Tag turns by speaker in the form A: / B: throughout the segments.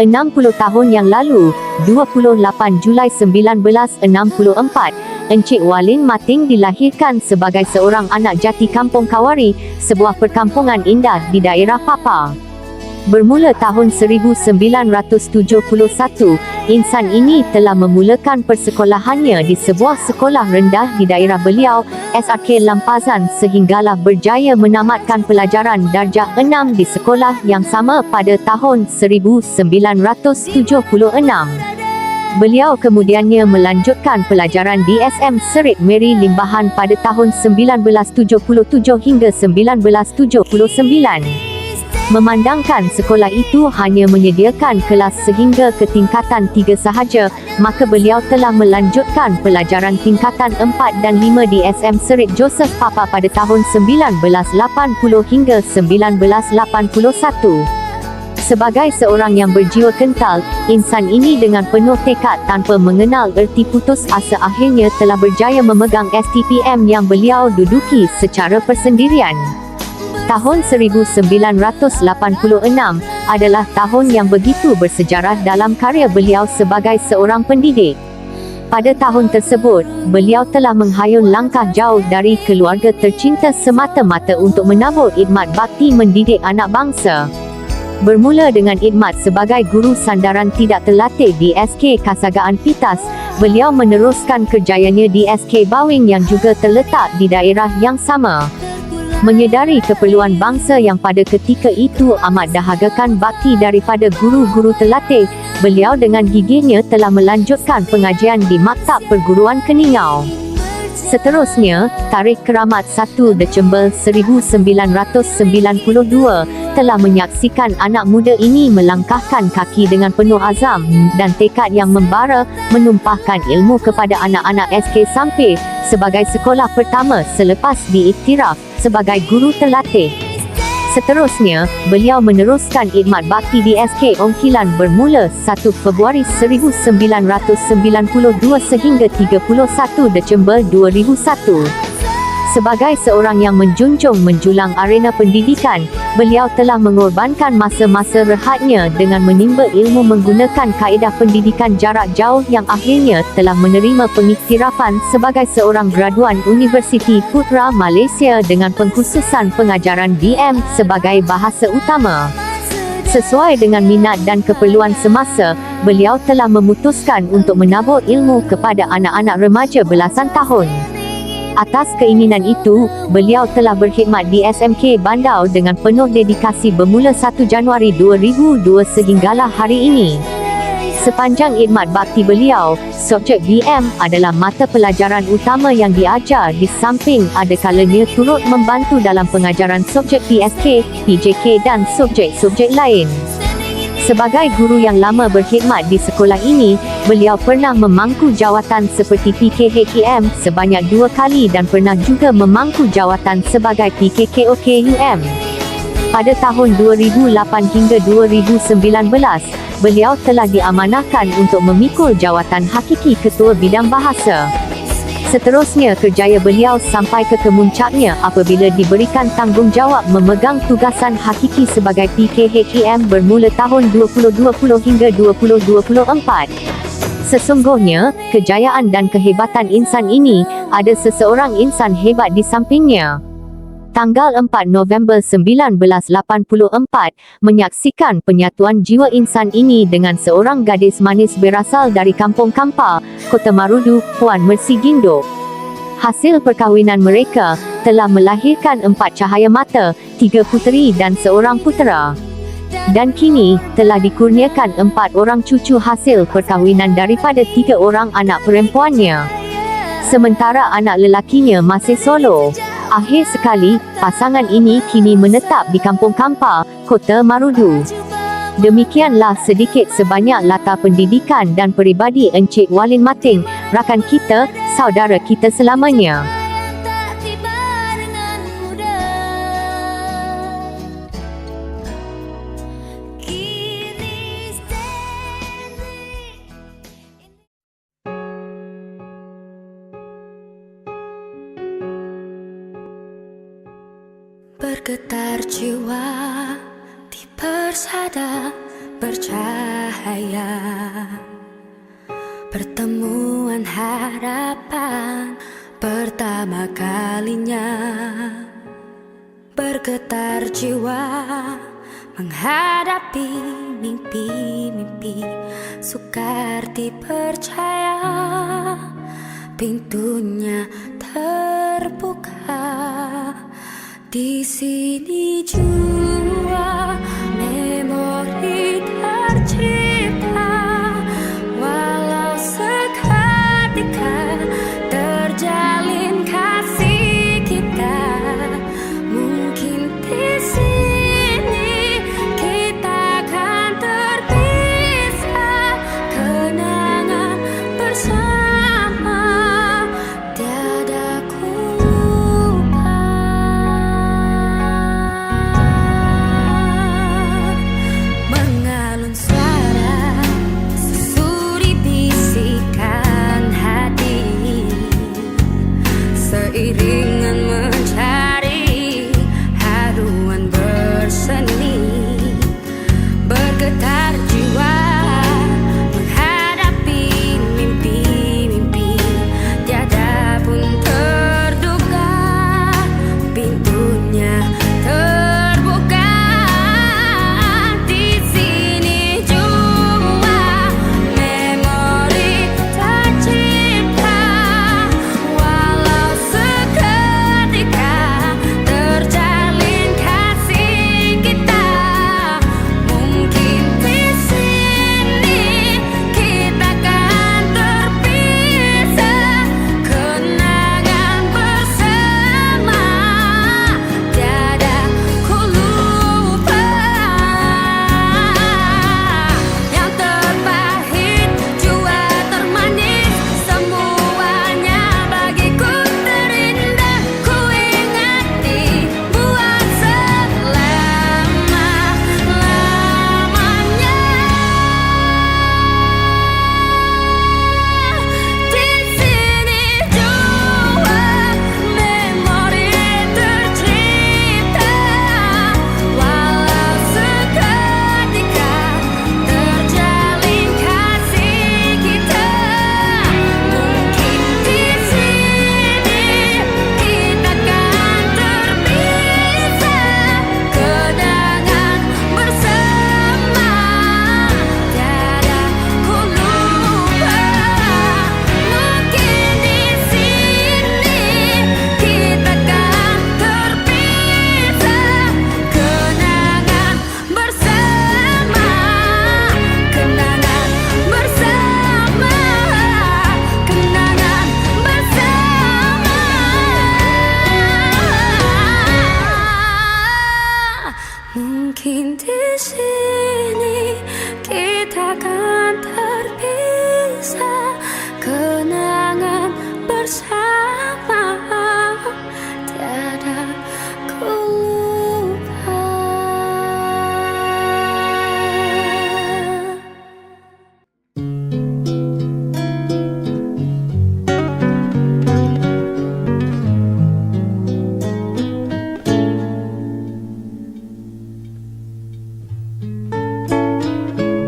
A: 60 tahun yang lalu, 28 Julai 1964, Encik Walin Mating dilahirkan sebagai seorang anak jati Kampung Kawari, sebuah perkampungan indah di daerah Papa. Bermula tahun 1971, insan ini telah memulakan persekolahannya di sebuah sekolah rendah di daerah beliau, SRK Lampazan, sehinggalah berjaya menamatkan pelajaran darjah 6 di sekolah yang sama pada tahun 1976. Beliau kemudiannya melanjutkan pelajaran di SM Serit Mary Limbahan pada tahun 1977 hingga 1979. Memandangkan sekolah itu hanya menyediakan kelas sehingga ke tingkatan 3 sahaja, maka beliau telah melanjutkan pelajaran tingkatan 4 dan 5 di SM Serit Joseph Papa pada tahun 1980 hingga 1981. Sebagai seorang yang berjiwa kental, insan ini dengan penuh tekad tanpa mengenal erti putus asa akhirnya telah berjaya memegang STPM yang beliau duduki secara persendirian. Tahun 1986 adalah tahun yang begitu bersejarah dalam karya beliau sebagai seorang pendidik. Pada tahun tersebut, beliau telah menghayun langkah jauh dari keluarga tercinta semata-mata untuk menabur khidmat bakti mendidik anak bangsa. Bermula dengan khidmat sebagai guru sandaran tidak terlatih di SK Kasagaan Pitas, beliau meneruskan kerjayanya di SK Bawing yang juga terletak di daerah yang sama. Menyedari keperluan bangsa yang pada ketika itu amat dahagakan bakti daripada guru-guru terlatih, beliau dengan gigihnya telah melanjutkan pengajian di Maktab Perguruan Keningau. Seterusnya, tarikh keramat 1 Disember 1992 telah menyaksikan anak muda ini melangkahkan kaki dengan penuh azam dan tekad yang membara menumpahkan ilmu kepada anak-anak SK Sampir sebagai sekolah pertama selepas diiktiraf sebagai guru terlatih. Seterusnya, beliau meneruskan khidmat bakti di SK Ongkilan bermula 1 Februari 1992 sehingga 31 Disember 2001. Sebagai seorang yang menjunjung menjulang arena pendidikan, beliau telah mengorbankan masa-masa rehatnya dengan menimba ilmu menggunakan kaedah pendidikan jarak jauh yang akhirnya telah menerima pengiktirafan sebagai seorang graduan Universiti Putra Malaysia dengan pengkhususan pengajaran BM sebagai bahasa utama. Sesuai dengan minat dan keperluan semasa, beliau telah memutuskan untuk menabur ilmu kepada anak-anak remaja belasan tahun. Atas keinginan itu, beliau telah berkhidmat di SMK Bandau dengan penuh dedikasi bermula 1 Januari 2002 sehinggalah hari ini. Sepanjang khidmat bakti beliau, subjek BM adalah mata pelajaran utama yang diajar di samping ada kalanya turut membantu dalam pengajaran subjek PSK, PJK dan subjek-subjek lain. Sebagai guru yang lama berkhidmat di sekolah ini, beliau pernah memangku jawatan seperti PKHKM sebanyak 2 kali dan pernah juga memangku jawatan sebagai PKKOKUM. Pada tahun 2008 hingga 2019, beliau telah diamanahkan untuk memikul jawatan hakiki Ketua Bidang Bahasa. Seterusnya kerjaya beliau sampai ke kemuncaknya apabila diberikan tanggungjawab memegang tugasan hakiki sebagai PKHKM bermula tahun 2020 hingga 2024. Sesungguhnya, kejayaan dan kehebatan insan ini, ada seseorang insan hebat di sampingnya. Tanggal 4 November 1984, menyaksikan penyatuan jiwa insan ini dengan seorang gadis manis berasal dari Kampung Kampa, Kota Marudu, Puan Mercy Gindo. Hasil perkahwinan mereka telah melahirkan 4 cahaya mata, 3 puteri dan seorang putera. Dan kini, telah dikurniakan 4 orang cucu hasil perkahwinan daripada 3 orang anak perempuannya. Sementara anak lelakinya masih solo. Akhir sekali, pasangan ini kini menetap di Kampung Kampa, Kota Marudu. Demikianlah sedikit sebanyak latar pendidikan dan peribadi Encik Walin Mating, rakan kita, saudara kita selamanya.
B: Bergetar jiwa di persada bercahaya cahaya, pertemuan harapan pertama kalinya. Bergetar jiwa menghadapi mimpi-mimpi, sukar dipercaya pintunya terbuka. Di sini jua memori tercipta, walau seketika terjalin kasih kita. Mungkin di sini kita akan terpisah, kenangan bersama tiada ku lupa. Mengalun suara sesuri bisikan hati, seiringan mencari haruan berseni. Bergetar jiwa menghadapi mimpi-mimpi, tiada pun terduga pintunya terbuka. Di sini jua memori tercipta, walau seketika terjalin kasih kita. Mungkin di sini kita akan terpisah, kenangan bersama tiada ku lupa. Yang terpahit jua termanis, semuanya bagiku terindah. Ku ingati buat selama-lamanya. Di sini jua memori tercipta, walau seketika terjalin kasih kita. Mungkin di sini kita akan terpisah, kenangan bersama tiada ku lupa. Mungkin di sini kita akan terpisah, kenangan bersama, kenangan bersama, kenangan bersama. Mungkin di sini kita akan terpisah, kenangan bersama tiada ku lupa.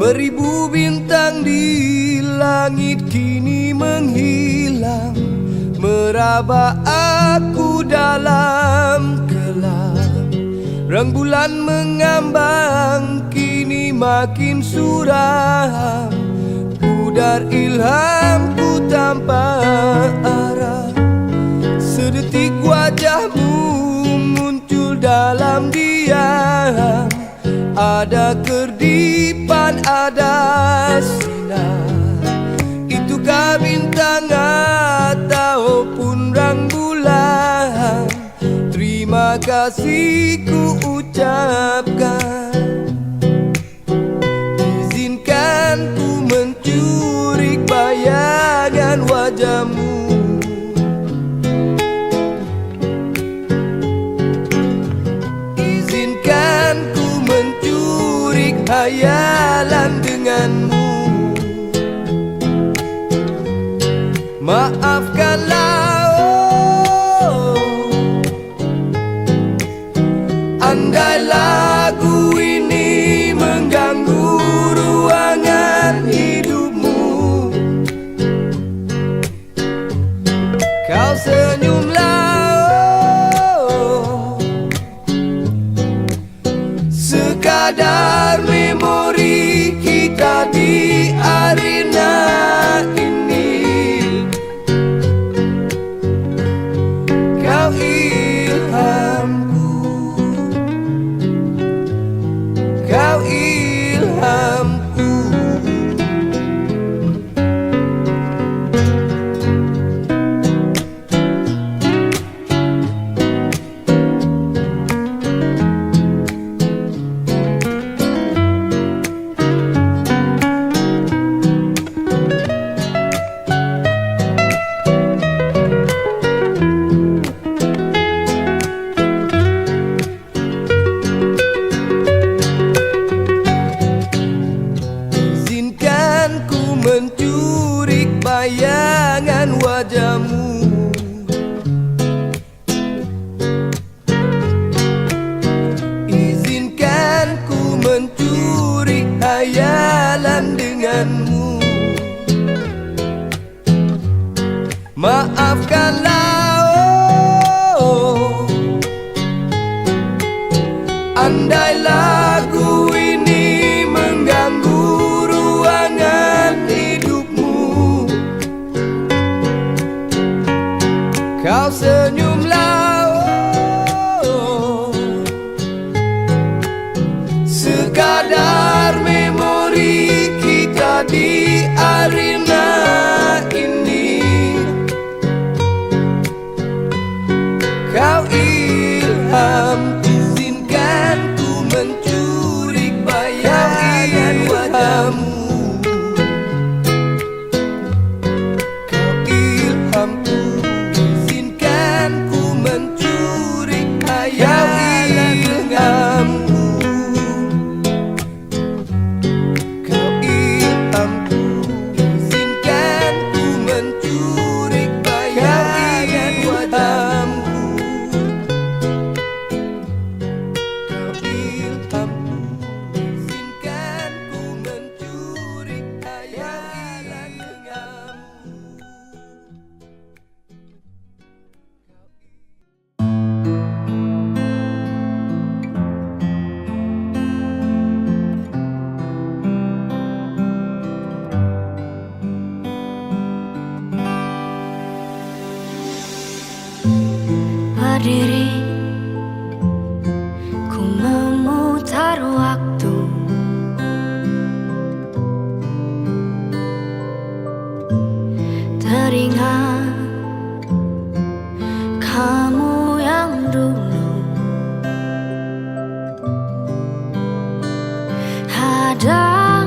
C: Beribu bintang di langit kini menghilang, meraba aku dalam kelam. Rembulan mengambang kini makin suram, pudar ilhamku tanpa arah. Sedetik wajahmu muncul dalam diam, ada kerdipan, ada sinar. Itukah bintang ataupun rembulan? Terima kasih ku ucapkan. Izinkan ku mencuri bayangan wajahmu. Izinkan ku mencuri khayalan denganmu. Maafkanlah, oh, andai lagu ini mengganggu ruangan. denganmu. Maafkanlah, oh, andai lagu ini mengganggu ruangan hidupmu. Kau senyumlah, oh, sekadar memori kita di arena ini. Kau ilham, izinkan ku mencuri bayangan wajahmu. Kau ilham, izinkan ku mencuri bayangan wajahmu. Kau ilham, izinkan ku mencuri bayangan wajahmu.
B: Berdiri, ku memutar waktu. Teringat kamu yang dulu ada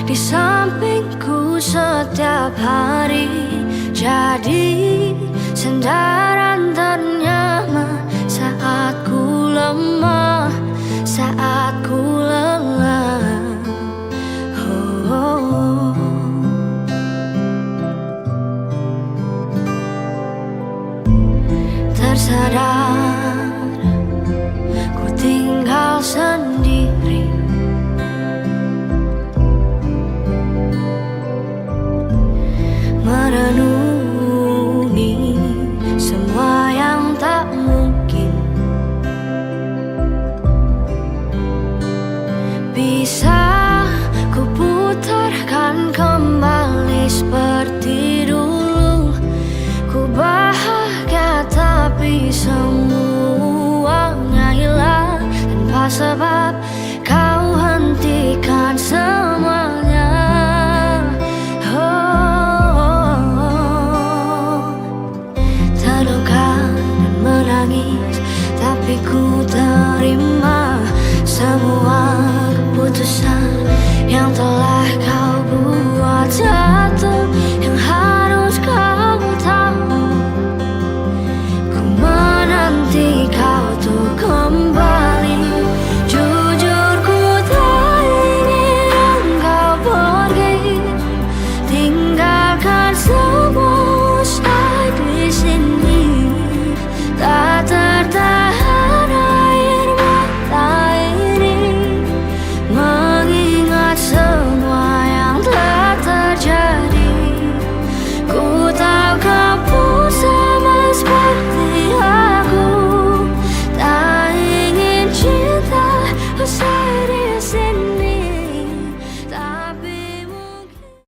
B: di sampingku setiap hari, jadi sandaran ternyaman saat ku lemah, saat ku lelah. Oh, oh, oh. Tersadar ku tinggal sendiri, merenungi semua yang tak mungkin bisa ku putarkan kembali seperti dulu. Ku bahagia tapi semuanya hilang tanpa sebab kau hentikan semuanya. Tapi ku terima semua keputusan yang telah